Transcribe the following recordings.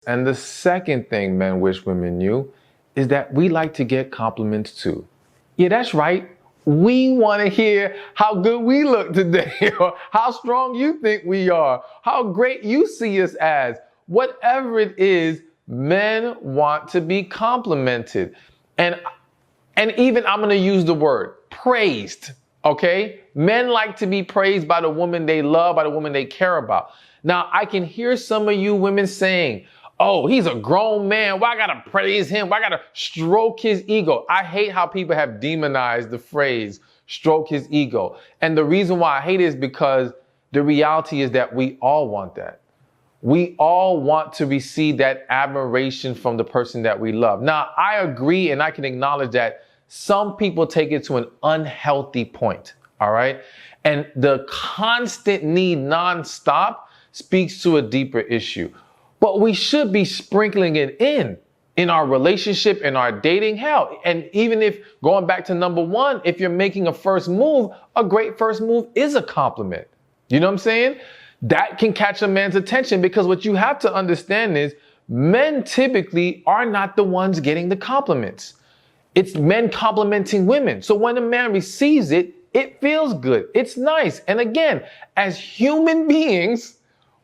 And the second thing men wish women knew is that we like to get compliments too. Yeah, that's right. We want to hear how good we look today, or how strong you think we are, how great you see us as. Whatever it is, men want to be complimented. And even I'm going to use the word praised. Okay? Men like to be praised by the woman they love, by the woman they care about. Now, I can hear some of you women saying, oh, he's a grown man. Why I gotta praise him? Why I gotta stroke his ego? I hate how people have demonized the phrase stroke his ego. And the reason why I hate it is because the reality is that we all want that. We all want to receive that admiration from the person that we love. Now, I agree and I can acknowledge that some people take it to an unhealthy point, all right? And the constant need nonstop speaks to a deeper issue. But we should be sprinkling it in our relationship, in our dating, hell. And even if, going back to number one, if you're making a first move, a great first move is a compliment. You know what I'm saying? That can catch a man's attention, because what you have to understand is men typically are not the ones getting the compliments. It's men complimenting women. So when a man receives it, it feels good. It's nice. And again, as human beings,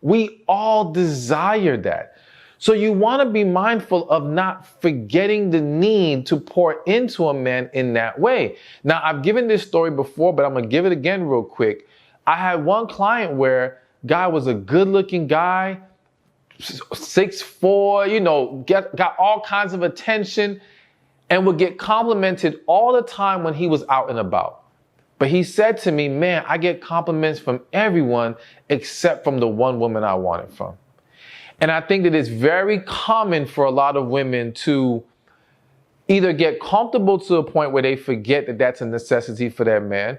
we all desire that. So you want to be mindful of not forgetting the need to pour into a man in that way. Now, I've given this story before, but I'm going to give it again real quick. I had one client where guy was a good looking guy, 6'4", you know, got all kinds of attention and would get complimented all the time when he was out and about. But he said to me, man, I get compliments from everyone except from the one woman I want it from. And I think that it's very common for a lot of women to either get comfortable to the point where they forget that that's a necessity for their man,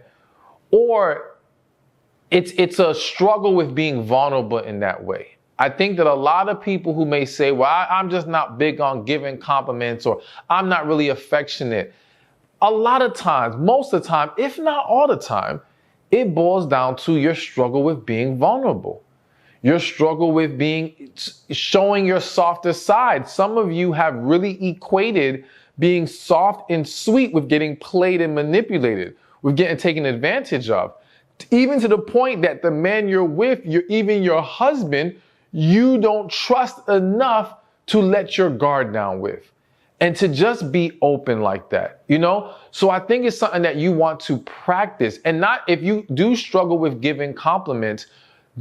or it's a struggle with being vulnerable in that way. I think that a lot of people who may say, well, I'm just not big on giving compliments, or I'm not really affectionate. A lot of times, most of the time, if not all the time, it boils down to your struggle with being vulnerable. Your struggle with showing your softer side. Some of you have really equated being soft and sweet with getting played and manipulated, with getting taken advantage of. Even to the point that the man you're with, even your husband, you don't trust enough to let your guard down with. And to just be open like that, you know? So I think it's something that you want to practice. And not, if you do struggle with giving compliments,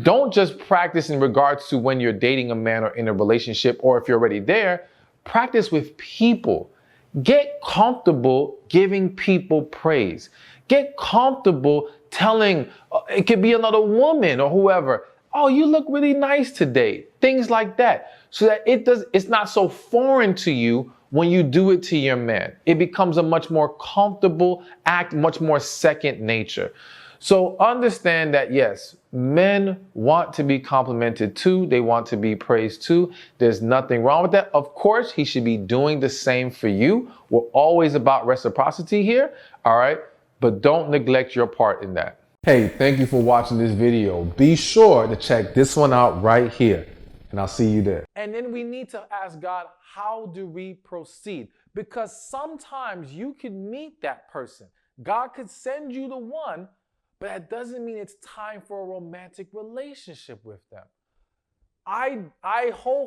don't just practice in regards to when you're dating a man or in a relationship, or if you're already there. Practice with people. Get comfortable giving people praise. Get comfortable telling, it could be another woman or whoever, oh, you look really nice today. Things like that. So that it's not so foreign to you when you do it to your man. It becomes a much more comfortable act, much more second nature. So understand that, yes, men want to be complimented too. They want to be praised too. There's nothing wrong with that. Of course, he should be doing the same for you. We're always about reciprocity here. All right. But don't neglect your part in that. Hey, thank you for watching this video. Be sure to check this one out right here, and I'll see you there. And then we need to ask God, how do we proceed? Because sometimes you can meet that person. God could send you the one, but that doesn't mean it's time for a romantic relationship with them. I wholeheartedly